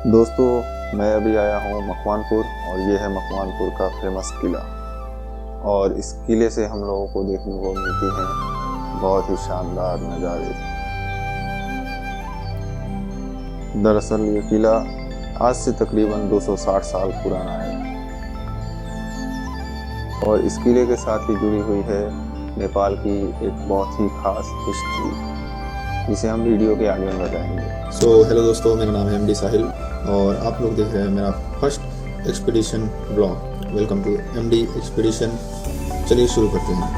दोस्तों, मैं अभी आया हूँ मकवानपुर और ये है मकवानपुर का फेमस किला। और इस किले से हम लोगों को देखने को मिलती हैं बहुत ही शानदार नज़ारे। दरअसल ये किला आज से तकरीबन 260 साल पुराना है और इस किले के साथ ही जुड़ी हुई है नेपाल की एक बहुत ही खास हिस्ट्री, जिसे हम वीडियो के आगे में बताएंगे। हेलो दोस्तों, मेरा नाम है एमडी साहिल और आप लोग देख रहे हैं मेरा first expedition blog. Welcome to MD expedition. चलिए शुरू करते हैं।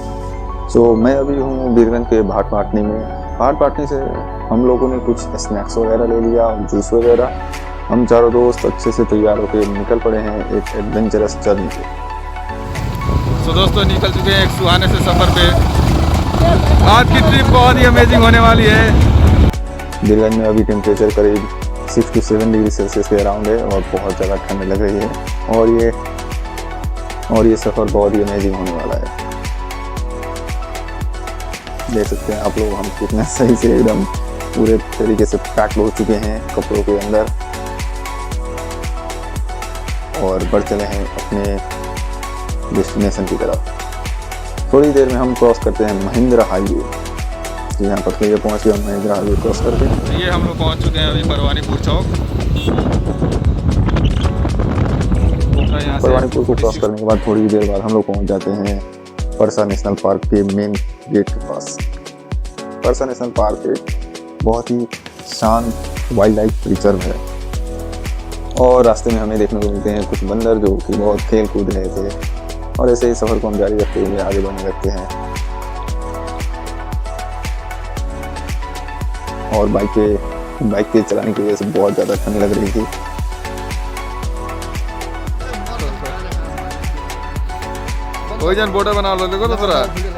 मैं अभी हूँ बीरगंज के भाट पाटनी में। भाट पाटनी से हम लोगों ने कुछ स्नैक्स वगैरह ले लिया और जूस वगैरह। हम चारों दोस्त अच्छे से तैयार होकर निकल पड़े हैं एक एडवेंचरस जर्नी पे। दोस्तों निकल चुके हैं एक सुहाने से सफ़र पे। आज की ट्रिप बहुत ही अमेजिंग होने वाली है। बीरगंज में अभी टेम्परेचर करीब 6 to 7 डिग्री सेल्सियस के अराउंड है और बहुत ज़्यादा ठंड लग रही है और ये सफ़र बहुत ही अमेजिंग होने वाला है। देख सकते हैं आप लोग हम कितना सही से एकदम पूरे तरीके से पैक हो चुके हैं कपड़ों के अंदर और बढ़ चले हैं अपने डेस्टिनेशन की तरफ। थोड़ी देर में हम क्रॉस करते हैं महिंद्रा हाईवे। यहाँ पर तो ये पहुँच गए हम महिंद्रा हाईवे क्रॉस करके। ये हम लोग पहुँच चुके हैं अभी परवानीपुर चौक। परवानीपुर को क्रॉस करने के बाद थोड़ी देर बाद हम लोग पहुँच जाते हैं परसा नेशनल पार्क के मेन गेट के पास। परसा नेशनल पार्क एक बहुत ही शांत वाइल्ड लाइफ रिजर्व है और रास्ते में हमें देखने को मिलते हैं कुछ बंदर जो कि बहुत खेल कूद रहे थे और ऐसे ही सफ़र को हम जारी रखते हुए आगे बढ़ने लगते हैं। और बाइक तेज चलाने की वजह से बहुत ज़्यादा ठंड लग रही थी। कोई जन बोर्डर बना लो, देखो तो थोड़ा ठीक है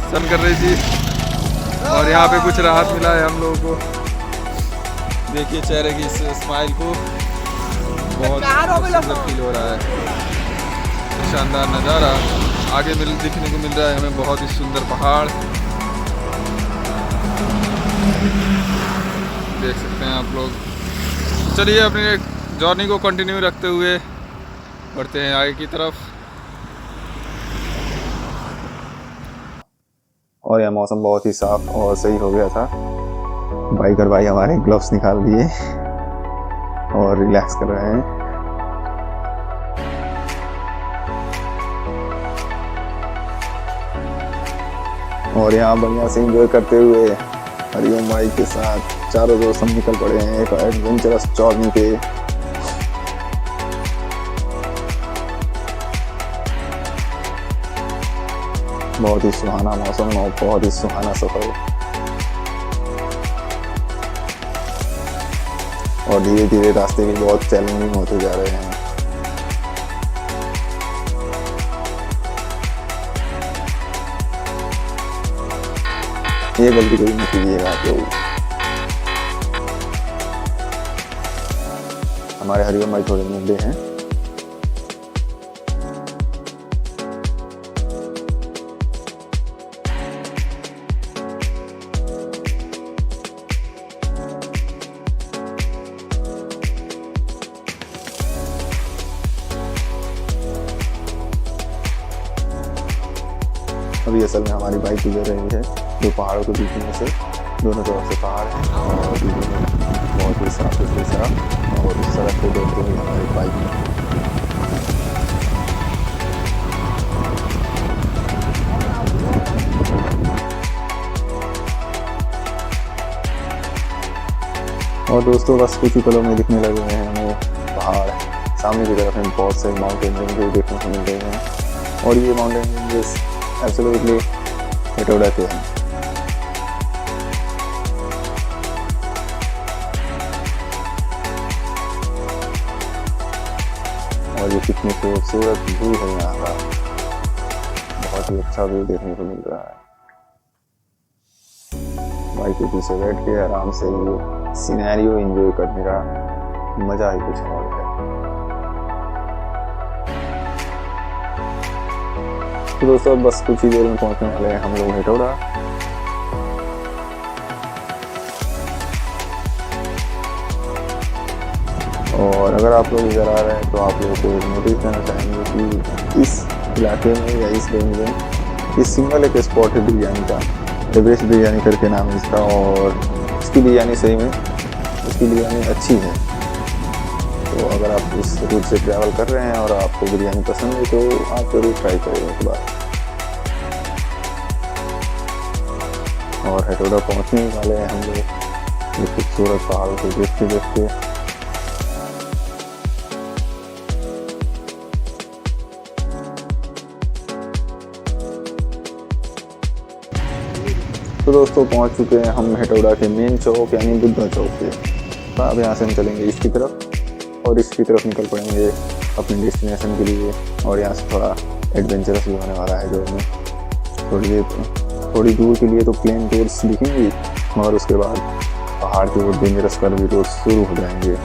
सन कर रही थी और यहाँ पे कुछ राहत मिला है हम लोगों को। देखिए चेहरे की इस स्माइल को, बहुत सुंदर फील हो रहा है। शानदार नज़ारा आगे दिखने को मिल रहा है हमें, बहुत ही सुंदर पहाड़ देख सकते हैं आप लोग। चलिए अपनी जर्नी को कंटिन्यू रखते हुए बढ़ते हैं आगे की तरफ। और यह मौसम बहुत ही साफ और सही हो गया था। बाइकर भाई हमारे ग्लव्स निकाल दिए और रिलैक्स कर रहे हैं। और यहाँ बढ़िया से एंजॉय करते हुए हरिओम भाई के साथ चारों दोस्त हम निकल पड़े हैं एक एडवेंचरस जर्नी पे। बहुत ही सुहाना मौसम और बहुत ही सुहाना सफर और धीरे धीरे रास्ते भी बहुत चैलेंजिंग होते जा रहे हैं। ये गलती कोई नहीं कीजिएगा आप लोग। हमारे हरिओम भाई थोड़े मुद्दे हैं। अभी असल में हमारी बाइक गुजर रही है दो पहाड़ों के बीच में से। दोनों तरफ से पहाड़ हैं और बहुत ही साफ सुथरी सड़क और उस सड़क को देखते हुए हमारी बाइक में और दोस्तों बस कुछ ही पलों में दिखने लगे हैं हमें पहाड़। सामने की तरफ में बहुत से माउंटेन रेंजेस देखने को मिल रहे हैं और ये माउंटेन रेंजेस एब्सोल्युटली एटोडा के हैं। और ये कितनी खूबसूरत व्यू है यहाँ का, बहुत ही अच्छा व्यू देखने को मिल रहा है। बाइक के पीछे बैठ के आराम से ये सिनेरियो एंजॉय करने का मजा ही कुछ और है। तो दोस्तों बस कुछ ही देर में पहुंचने वाले हैं हम लोग हेटौड़ा। और अगर आप लोग इधर आ रहे हैं तो आप लोगों को नोटिस करना चाहेंगे कि इस इलाके में या इस रेंज में इस सिंगल एक स्पॉट है बिरयानी का, एवरेस्ट बिरयानी करके नाम है इसका। और इसकी बिरयानी सही में इसकी बिरयानी अच्छी है। तो अगर आप इस रूट से ट्रैवल कर रहे हैं और आपको बिरयानी पसंद है तो आप जरूर ट्राई करें एक बार। और हेटौड़ा पहुंचने वाले हैं हम लोग ये खूबसूरत पहाड़ों को देखते देखते। तो दोस्तों पहुंच चुके हैं हम हेटौड़ा के मेन चौक यानी बुद्धा चौक पे। तो अब यहाँ से हम चलेंगे इसकी तरफ और इसकी तरफ निकल पड़ेंगे अपने डेस्टिनेशन के लिए। और यहाँ से थोड़ा एडवेंचरस भी होने वाला है जो हमें थोड़ी दूर के लिए तो प्लेन रोड्स दिखेंगी, मगर उसके बाद पहाड़ के वो डेंजरस कर्वी रोड शुरू हो जाएंगे।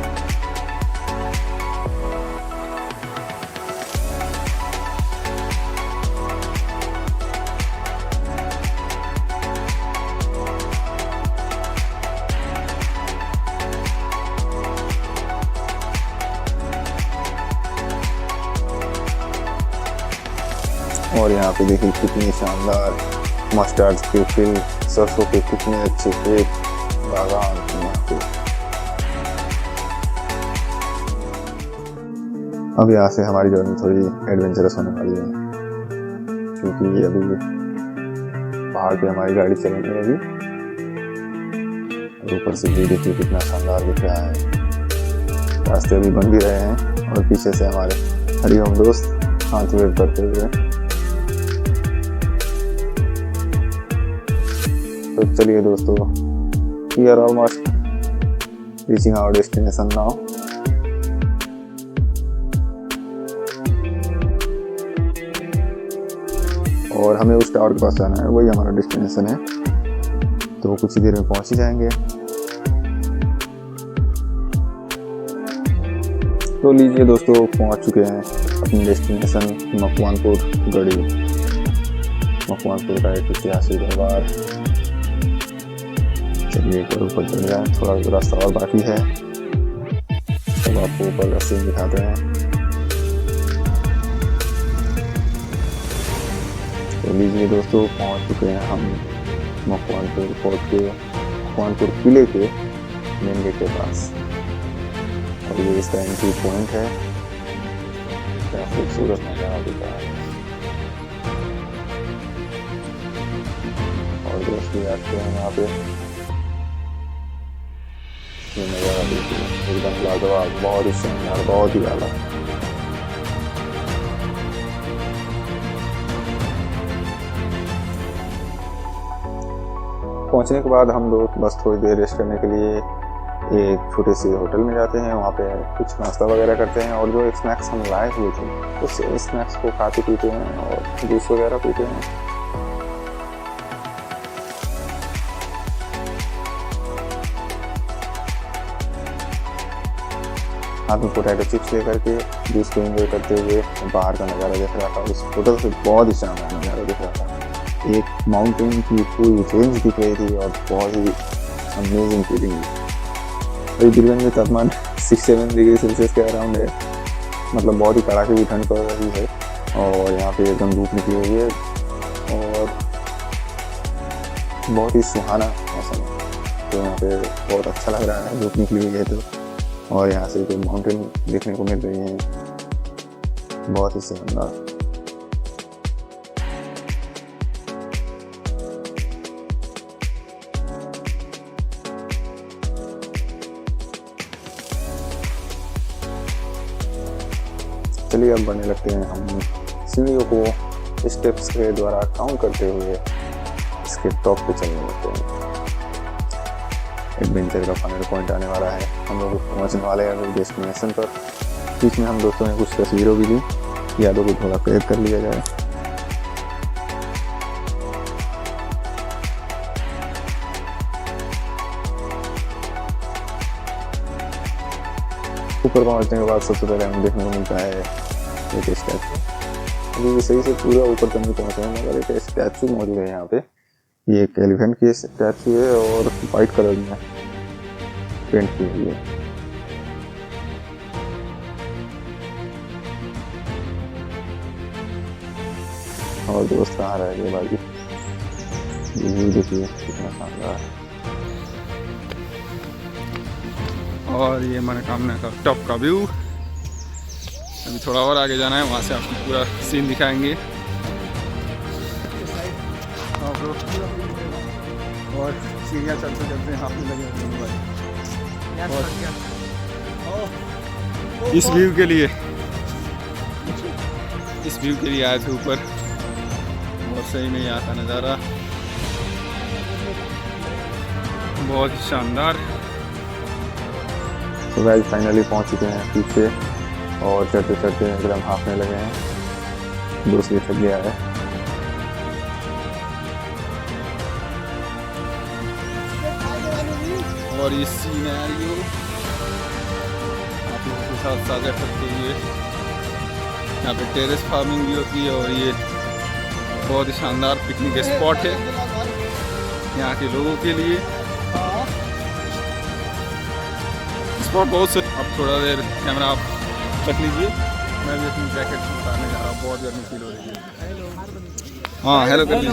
और यहाँ पे देखिए कितनी शानदार मस्टर्ड के फील्ड, सरसों के कितने अच्छे खेत बागान यहाँ पे। अब यहाँ से हमारी जर्नी थोड़ी एडवेंचरस होने वाली है, क्योंकि अभी पहाड़ पे हमारी गाड़ी चलने लगी। ऊपर से भी देखिए कितना शानदार दिख रहा है। रास्ते अभी बन भी रहे हैं और पीछे से हमारे हरिओम दोस्त हाथ वेव करते हुए। तो चलिए दोस्तों, we are almost reaching our destination now। और हमें उस टावर के पास जाना है, वही हमारा डेस्टिनेशन है। तो कुछ ही देर में पहुंच ही जाएंगे। तो लीजिए दोस्तों, पहुंच चुके हैं अपने डेस्टिनेशन मकवानपुर गढ़ी। मकवानपुर का एक ऐतिहासिक दरबार। चलिए एक बार ऊपर चल जाए, थोड़ा रास्ता और बाकी है, तब आपको ऊपर रास्ते दिखाते हैं। तो लीजिए दोस्तों, पहुंच चुके हैं हम मकवानपुर फोर्ट के, मकवानपुर किले के मेन गेट के पास। और ये इसका एंट्री पॉइंट है। क्या खूबसूरत नजारा दिख रहा है। और दोस्त भी आते हैं यहाँ पे, ये नजारा देखिए एकदम लाजवाब, बहुत ही शानदार, बहुत ही आला। पहुंचने के बाद हम लोग बस थोड़ी देर रेस्ट करने के लिए एक छोटे से होटल में जाते हैं। वहाँ पे कुछ नाश्ता वगैरह करते हैं और जो स्नैक्स हम लाए हुए थे उस स्नैक्स को खाते पीते हैं और जूस वगैरह पीते हैं। हाथ में पोटैटो चिप्स लेकर के जूस को एंजॉय करते हुए बाहर का नज़ारा देख रहा था। उस होटल से बहुत ही शानदार नज़ारा दिख रहा था। एक माउंटेन की पूरी रेंज दिख रही थी और बहुत ही अमेजिंग फीलिंग। अभी बीरगंज में तापमान 67 डिग्री सेल्सियस के अराउंड है, मतलब बहुत ही कड़ाके की ठंड पड़ रही है। और यहाँ पे एकदम धूप निकली हुई है और बहुत ही सुहाना मौसम है। तो यहाँ पे बहुत अच्छा लग रहा है, धूप निकली हुई है तो। और यहाँ से जो माउंटेन देखने को मिल रही है, बहुत ही शानदार। चलिए अब बढ़ने लगते हैं हम सीढ़ियों को स्टेप्स के द्वारा काउंट करते हुए इसके टॉप पे चलने लगते हैं। एडवेंचर का फाइनल पॉइंट आने वाला है, हम लोग पहुंचने वाले हैं डेस्टिनेशन पर। बीच में हम दोस्तों ने कुछ तस्वीरों भी ली, यादों को थोड़ा कैद कर लिया जाए। ऊपर पहुंचने के बाद सबसे पहले हमें देखने को मिलता है एक स्टैचू। अभी सही से पूरा ऊपर तक नहीं पहुँचे हैं, मगर एक स्टैचू मौजूद है यहाँ पे। ये एक एलिफेंट की स्टैचू है और वाइट कलर में पेंट की हुई है। और दोस्त कहाँ रह गए भाई, ये व्यू देखिए कितना शानदार है। और ये मनोकामना का टॉप का व्यू। अभी थोड़ा और आगे जाना है, वहाँ से आपको पूरा सीन दिखाएंगे। और सीढ़ियाँ चलते चलते हाथ में लगे होते हैं भाई। इस व्यू के लिए आए थे ऊपर, और सही में यहाँ का नज़ारा बहुत ही शानदार। तो गाइस फाइनली पहुंच चुके हैं पीक पे, और चढ़ते चढ़ते एकदम हाफने लगे हैं, दोस्त भी थक गया है। और ये सीनैरियो आप लोगों के साथ साझा करते हुए, यहाँ पे टेरेस फार्मिंग भी होती है, और ये बहुत ही शानदार पिकनिक स्पॉट है यहाँ के लोगों के लिए। स्पॉट बहुत से। अब थोड़ा देर कैमरा आप रख लीजिए, मैं भी अपनी जैकेट उतारने जा रहा हूँ, बहुत गर्मी फील हो रही है। हाँ हेलो कर लीजिए।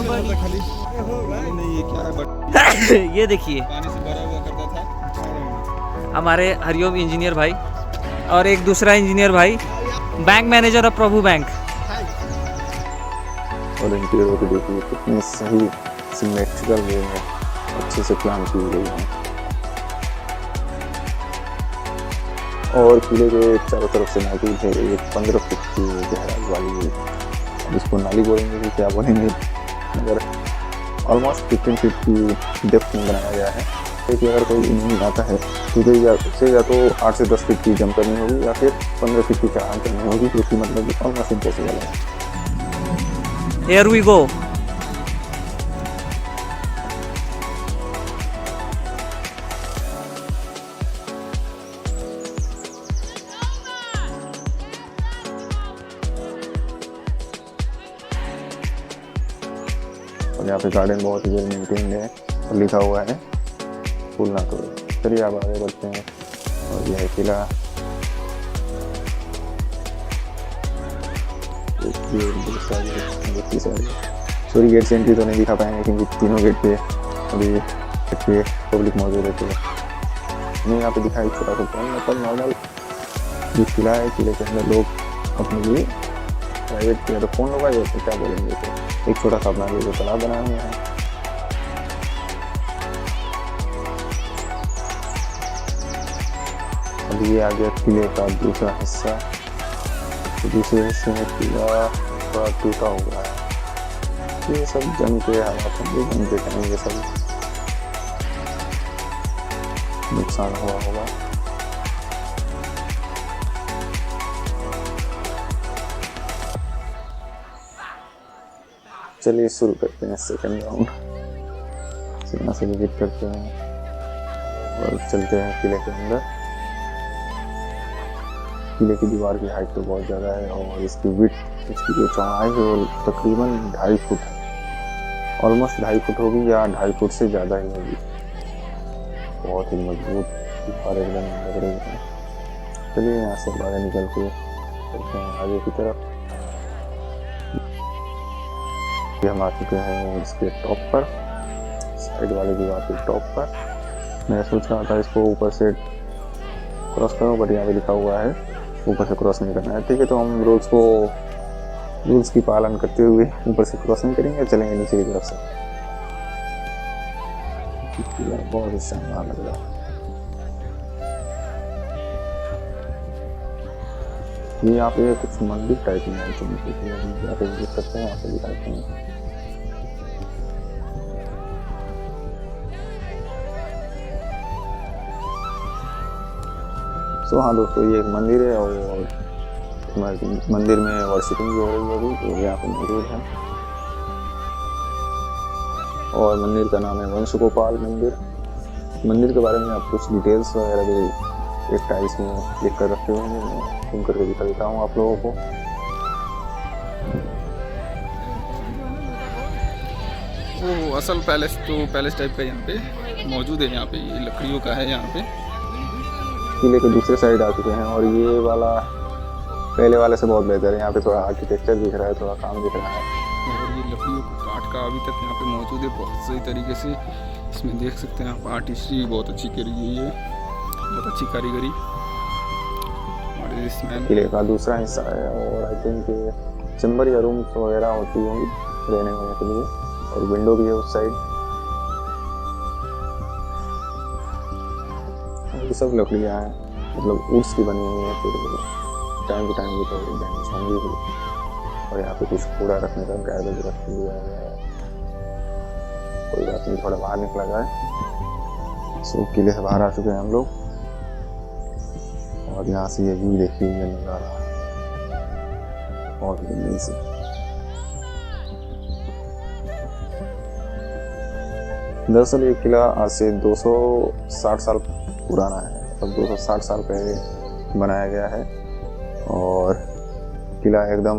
नहीं ये क्या है बट ये देखिए पानी से भरा हुआ करता था हमारे हरिओम इंजीनियर भाई और एक दूसरा इंजीनियर भाई, bank manager of Prabhu bank. और इंटीरियर को देखिए कितनी सही सिमेट्रिकल वे में अच्छे से प्लान की गई है। और किले के चारों तरफ से मौजूद है एक 15 फीट की गहराई वाली, अब इसको नाली बोलेंगे कि क्या बोलेंगे, मगर ऑलमोस्ट 15 फीट की डेप्थ में बनाया गया है। कि अगर कोई नहीं आता है तो या तो 8 से 10 फीट की जंप करनी होगी, या फिर 15 फीट की चढ़ान करनी होगी, जो कि मतलब ऑलमोस्ट इम्पॉसिबल है। Here we go. और यहाँ पे गार्डन बहुत ही वेल मेंटेन्ड है, और लिखा हुआ है फूल ना तोड़ो। चलिए आप आगे बढ़ते हैं। और यह है किला, सॉरी गेट से एंट्री तो नहीं दिखा पाएंगे क्योंकि तीनों गेट पे अभी पब्लिक मौजूद है। नहीं यहाँ पे दिखा एक छोटा सा फोन, मतलब नॉर्मल जो किला है, किले के अंदर लोग अपने लिए प्राइवेट किया तो फोन होगा या तो क्या बोलेंगे, तो एक छोटा सा अपना लिए तालाब बनाए हुए हैं। अभी ये आ गया किले का दूसरा हिस्सा। तो दूसरे हिस्से में किला थोड़ा टूटा हुआ है, ये सब जंग के हालात हैं, जंग के टाइम ये सब नुकसान हुआ होगा। चलिए शुरू करते हैं सेकंड राउंड। सीना से विजिट करते हैं और चलते हैं किले के अंदर। किले की दीवार की हाइट तो बहुत ज़्यादा है, और इसकी विड्थ, इसकी जो चौड़ाई है वो तकरीबन 2.5 फुट है, ऑलमोस्ट 2.5 फुट होगी या 2.5 फुट से ज़्यादा ही होगी। बहुत ही मजबूत दीवार एकदम लग रही है। चलिए यहाँ से बाहर निकल के चलते हैं आगे की तरफ। ये हम आ चुके हैं इसके टॉप पर, साइड वाले दीवार के टॉप पर। मैं सोच रहा था इसको ऊपर से क्रॉस करूँ, बट यहाँ पे लिखा हुआ है ऊपर से क्रॉस नहीं करना है। ठीक है, तो हम रूल्स की पालन करते हुए ऊपर से क्रॉस नहीं करेंगे, चलेंगे नीचे की तरफ से। बहुत ही शानदार लग रहा है। ये यहाँ पे कुछ मंदिर टाइप में है, यहाँ पे विजिट करते हैं, यहाँ पे दिखाते हैं। तो हाँ दोस्तों, ये एक मंदिर है, और मंदिर में वर्शिपिंग भी हो रही होगी, तो यहाँ पे मौजूद है। और मंदिर का नाम है वंशगोपाल मंदिर। मंदिर के बारे में आप कुछ डिटेल्स वगैरह भी एक टाइल्स में लिख कर रखे हुए हैं, मैं घूम करके दिखा देता हूँ आप लोगों को। वो असल पैलेस तो पैलेस टाइप का यहाँ पे मौजूद है। यहाँ पे ये लकड़ियों का है। यहाँ पे किले के दूसरे साइड आ चुके हैं और ये वाला पहले वाले से बहुत बेहतर है। यहाँ पे थोड़ा आर्किटेक्चर दिख रहा है, थोड़ा काम दिख रहा है। और ये लकड़ियों का काठ का अभी तक यहाँ पे मौजूद है बहुत सही तरीके से। इसमें देख सकते हैं आप आर्टिस्ट्री बहुत अच्छी करी हुई है, बहुत अच्छी कारीगरी। और इसमें किले का दूसरा हिस्सा है और आई थिंक चैम्बर या रूम्स वगैरह होती होंगी रहने वहने के लिए, और विंडो भी है उस साइड। ये सब लकड़ियाँ हैं, मतलब वुड्स की बनी हुई हैं। फिर टाइम टू टाइम ये तो डैमेज होंगी भी। और यहाँ पे कुछ कूड़ा रखने का गार्बेज रख दिया गया है। कोई बात नहीं, थोड़ा बाहर निकला जाए। सो किले से बाहर आ चुके हैं हम लोग और यहाँ से ये व्यू देखिए, ये नज़ारा बहुत जल्दी से। दरअसल ये किला आज से 260 साल पुराना है, मतलब 260 साल पहले बनाया गया है। और किला एकदम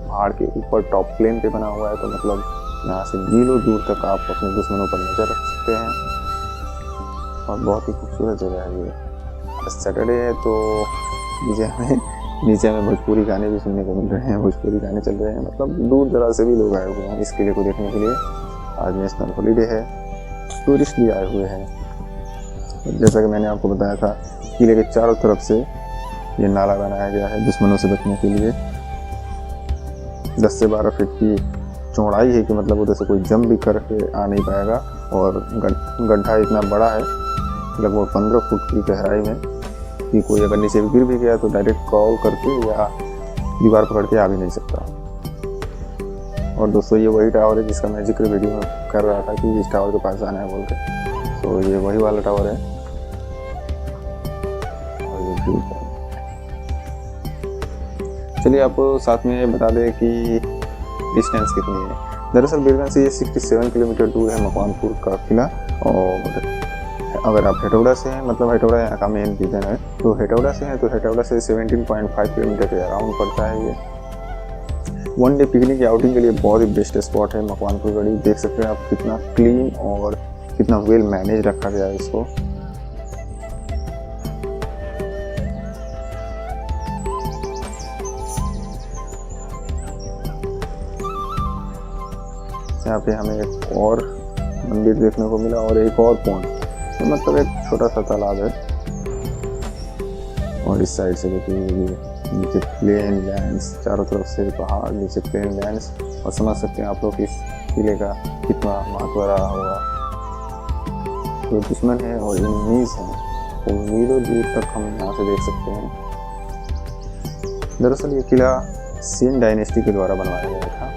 पहाड़ के ऊपर टॉप प्लेन पे बना हुआ है, तो मतलब यहाँ से मीलों दूर तक आप अपने दुश्मनों पर नजर रख सकते हैं। और बहुत ही खूबसूरत जगह है ये। सैटरडे है तो नीचे हमें भोजपुरी गाने भी सुनने को मिल रहे हैं, भोजपुरी गाने चल रहे हैं। मतलब दूर दराज से भी लोग आए हुए हैं इस किले को देखने के लिए। आज नेशनल हॉलीडे है, टूरिस्ट भी आए हुए हैं। जैसा कि मैंने आपको बताया था, किले के चारों तरफ से ये नाला बनाया गया है दुश्मनों से बचने के लिए। 10 से 12 फीट की चौड़ाई है कि मतलब उधर से कोई जंप भी करके आ नहीं पाएगा। और गड्ढा इतना बड़ा है, लगभग 15 फुट की गहराई में, कि कोई अगर नीचे गिर भी गया तो डायरेक्ट क्रॉल करके या दीवार पकड़ के आ भी नहीं सकता। और दोस्तों ये वही टावर है जिसका मैं जिक्र वीडियो में कर रहा था कि इस टावर के पास जाना है बोल के। तो ये वही वाला टावर है और ये दूर है। चलिए आपको साथ में बता दें कि डिस्टेंस कितनी है। दरअसल बीरगंज से ये 67 किलोमीटर दूर है मकवानपुर का किला। और अगर आप हेटौड़ा से हैं, मतलब हेटौड़ा यहाँ का मेन रीजन है, तो हेटौड़ा से हैं तो हेटौड़ा से 17.5 किलोमीटर के अराउंड पड़ता है ये। वन डे पिकनिक या आउटिंग के लिए बहुत ही बेस्ट स्पॉट है मकवानपुर गढ़ी। देख सकते हैं आप कितना क्लीन और कितना वेल मैनेज रखा गया है इसको। यहाँ पे हमें एक और मंदिर देखने को मिला और एक और पॉइंट, तो मतलब एक छोटा सा तालाब है। और इस साइड से देखिए नीचे प्लेन लैंड्स, चारों तरफ से पहाड़, नीचे प्लेन लैंड्स। और समझ सकते हैं आप लोग इस किले का कितना महत्व रहा होगा। जो दुश्मन है और एनिमीज हैं वो मीलों दूर तक हम यहाँ से देख सकते हैं। दरअसल ये किला सेन डायनेस्टी के द्वारा बनवाया गया था,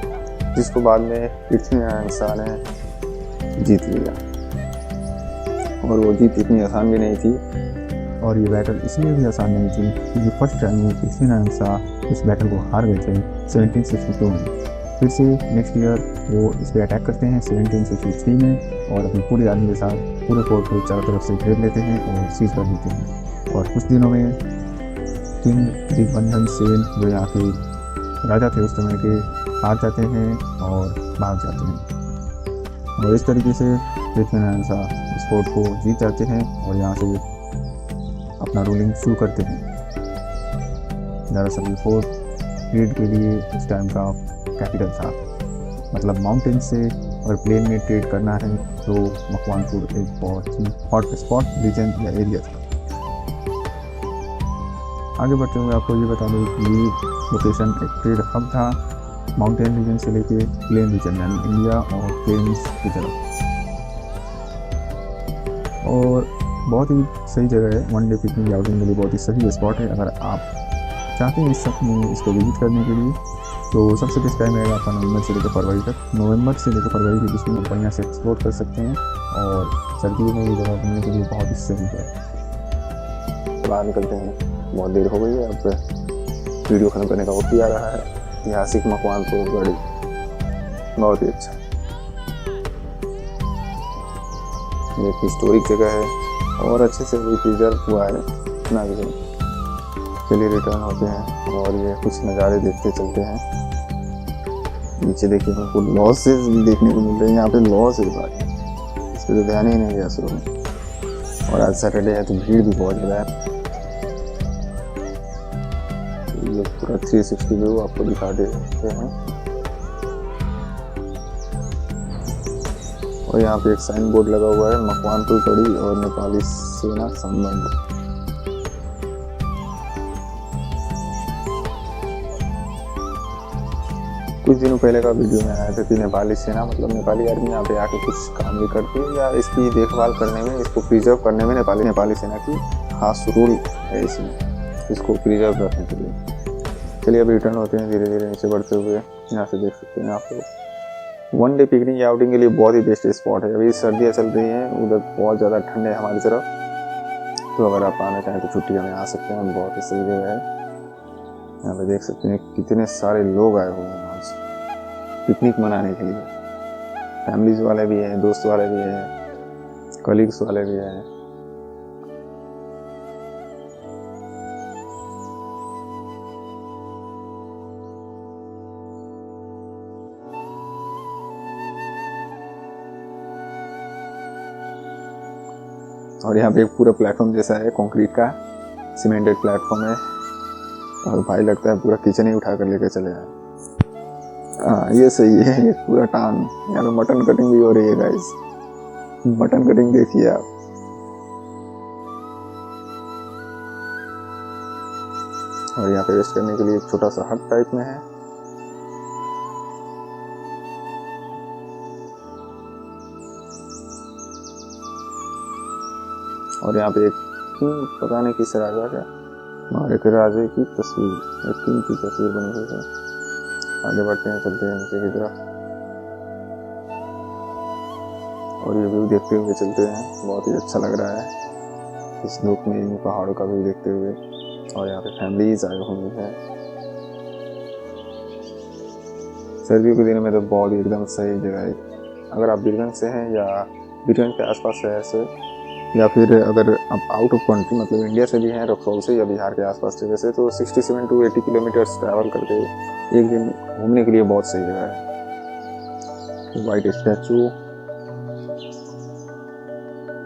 जिसको बाद में पृथ्वीनारायण शाह ने जीत लिया। और वो जीत इतनी आसान भी नहीं थी, और ये बैटल इसलिए भी आसान नहीं थी क्योंकि फर्स्ट टाइम में पृथ्वीनारायण शाह इस बैटल को हार गए थे 1762 में। फिर से नेक्स्ट ईयर वो इस पर अटैक करते हैं 1763 में, और अपनी पूरी आर्मी के साथ पूरे फोर्ट को चारों तरफ से घेर लेते हैं और सीज कर देते हैं। और कुछ दिनों में किंग दिग्बंधन सेन, जो यहाँ के राजा थे उस समय के, हार जाते हैं और भाग जाते हैं। और इस तरीके से पृथ्वीनारायण शाह इस फोर्ट को जीत जाते हैं और यहाँ से अपना रूलिंग शुरू करते हैं। दरअसल ये फोर्ट ट्रेड के लिए उस टाइम का कैपिटल था, मतलब माउंटेन से और प्लेन में ट्रेड करना है तो मकवानपुर एक बहुत ही हॉट स्पॉट रीजन या एरिया था। आगे बढ़ते हुए आपको ये बता दें कि ये लोकेशन एक ट्रेड हब था, माउंटेन रीजन से लेके प्लेन रीजन यानी इंडिया और प्लेन्स की तरफ। और बहुत ही सही जगह है वन डे पिकनिक आउटिंग के लिए, बहुत ही सही स्पॉट है। अगर आप चाहते हैं इसको विजिट करने के लिए तो सबसे बेस्ट टाइम रहेगा आपका नवंबर से लेकर फरवरी तक। नवंबर से लेकर फरवरी के बीच में बढ़िया से एक्सप्लोर कर सकते हैं, और सर्दियों में ये जगह घूमने के लिए बहुत ही सही है। बाहर निकलते हैं, बहुत देर हो गई है, अब वीडियो खत्म करने का वक्त ही आ रहा है। ऐतिहासिक मकवानपुर गढ़ी बहुत ही अच्छा, ये एक हिस्टोरिक जगह है और अच्छे से भी प्रिजर्व हुआ है इतना भी। चलिए रिटर्न होते हैं और ये कुछ नज़ारे देखते चलते हैं। नीचे देखिए हमको लॉसेस भी देखने को मिल रहे हैं, यहाँ पे लॉस है भाई, इस पर तो ध्यान ही नहीं दिया शुरू में। और आज सैटरडे है तो भीड़ भी बहुत ज़्यादा है। ये पूरा 360 व्यू आपको दिखा देते हैं। और यहाँ पे एक साइन बोर्ड लगा हुआ है, मकवानपुर कड़ी और नेपाली सेना संबंध। कुछ दिनों पहले का वीडियो में आया था कि नेपाली सेना मतलब नेपाली आर्मी यहाँ पे आके कुछ काम भी करती है या इसकी देखभाल करने में, इसको प्रिजर्व करने में नेपाली सेना की खास रोल है इसमें, इसको प्रिजर्व रखने के लिए। चलिए अब रिटर्न होते हैं धीरे धीरे नीचे बढ़ते हुए। यहाँ से देख सकते हैं आप लोग। वन डे पिकनिक या आउटिंग के लिए बहुत ही बेस्ट स्पॉट है। अभी सर्दियाँ चल रही हैं, उधर बहुत ज़्यादा ठंड है हमारी तरफ, तो अगर आप आना चाहें तो छुट्टियों में आ सकते हैं, बहुत ही सही जगह है। यहाँ पे देख सकते हैं कितने सारे लोग आए हुए हैं आज पिकनिक मनाने के लिए। फैमिलीज वाले भी हैं, दोस्त वाले भी हैं, कलीग्स वाले भी हैं। और यहाँ पे एक पूरा प्लेटफॉर्म जैसा है, कंक्रीट का सीमेंटेड प्लेटफॉर्म है, और भाई लगता है पूरा किचन ही उठा कर लेकर चले आए। हाँ ये सही है, ये पूरा टाउन। यहाँ पे मटन कटिंग भी हो रही है गाइस, मटन कटिंग देखिए आप। और यहाँ पे रेस्ट करने के लिए एक छोटा सा हट टाइप में है। और यहाँ पे एक किंग, पता नहीं किस राजा का, और एक राजे की तस्वीर, एक किंग की तस्वीर बनी हुई है। आगे बढ़ते हैं, चलते हैं नीचे की तरफ, और ये व्यू देखते हुए चलते हैं। बहुत ही अच्छा लग रहा है इस धूप में इन पहाड़ों का व्यू देखते हुए। और यहाँ पे फैमिलीज आए हुए हैं। सर्दियों के दिन में तो बहुत ही एकदम सही जगह है। अगर आप बीरगंज से हैं या बीरगंज के आसपास शहर से, या फिर अगर आप आउट ऑफ कंट्री मतलब इंडिया से भी हैं, रक्सौल से या बिहार के आसपास जगह से, तो 67 to 80 किलोमीटर्स ट्रैवल करके एक दिन घूमने के लिए बहुत सही जगह है। वाइट स्टैचू,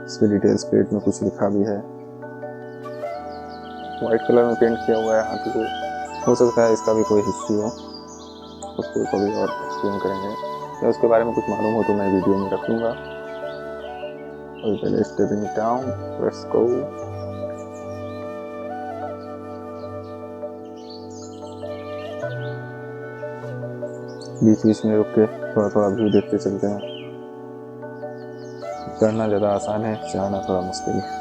इस पर डिटेल्स प्लेट में कुछ लिखा भी है, वाइट कलर में पेंट किया हुआ है हाथी को। हो सकता है इसका भी कोई हिस्ट्री हो, उसको कभी और एक्सप्लेन करेंगे, या उसके बारे में कुछ मालूम हो तो मैं वीडियो में रखूँगा। और पहले स्टेपिंग डाउन, लेट्स गो। बीच बीच में रुक के थोड़ा थोड़ा व्यू देखते चलते हैं। चढ़ना ज़्यादा आसान है, चढ़ना थोड़ा मुश्किल है।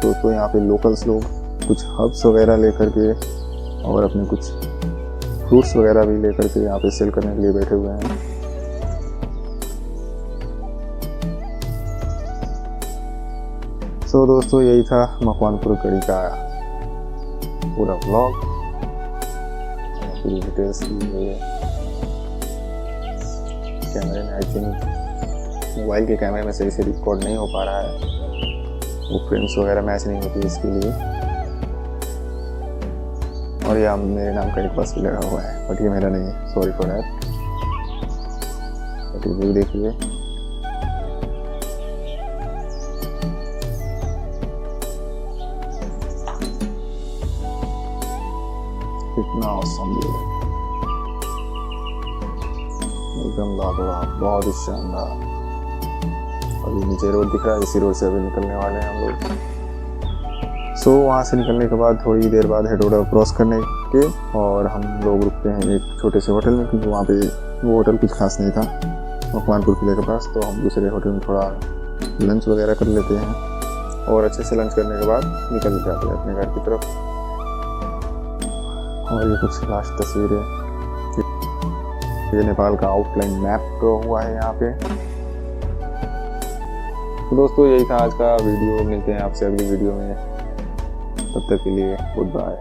दोस्तों यहाँ पे लोकल्स लोग कुछ हर्ब्स वगैरह लेकर के और अपने कुछ फ्रूट्स वगैरह भी लेकर के यहाँ पे सेल करने के लिए बैठे हुए हैं। सो दोस्तों यही था मकवानपुर कड़ी का पूरा व्लॉग, पूरी डिटेल्स दी हुई है। कैमरे में आई थिंक मोबाइल के कैमरे में सही से रिकॉर्ड नहीं हो पा रहा है, वो फ्रेम्स वगैरह मैच नहीं होती इसके लिए। और यहाँ मेरे नाम का एक बस भी लगा हुआ है, बट ये मेरा नहीं है, सॉरी फॉर दैट। बट ये व्यू देखिए, कितना ऑसम व्यू है, एकदम लाजवाब, बहुत ही शानदार। अभी नीचे रोड दिख रहा है, इसी रोड से अभी निकलने वाले हैं हम लोग। सो वहाँ से निकलने के बाद थोड़ी देर बाद हेड रोड क्रॉस करने के, और हम लोग रुकते हैं एक छोटे से होटल में, क्योंकि वहाँ पे वो होटल कुछ खास नहीं था मकवानपुर किले के पास, तो हम दूसरे होटल में थोड़ा लंच वगैरह कर लेते हैं। और अच्छे से लंच करने के बाद निकल जाते हैं अपने घर की तरफ। और ये कुछ लास्ट तस्वीरें, ये नेपाल का आउटलाइन मैप हुआ है यहाँ पे। तो दोस्तों यही था आज का वीडियो, मिलते हैं आपसे अगली वीडियो में, तब तक के लिए गुड बाय।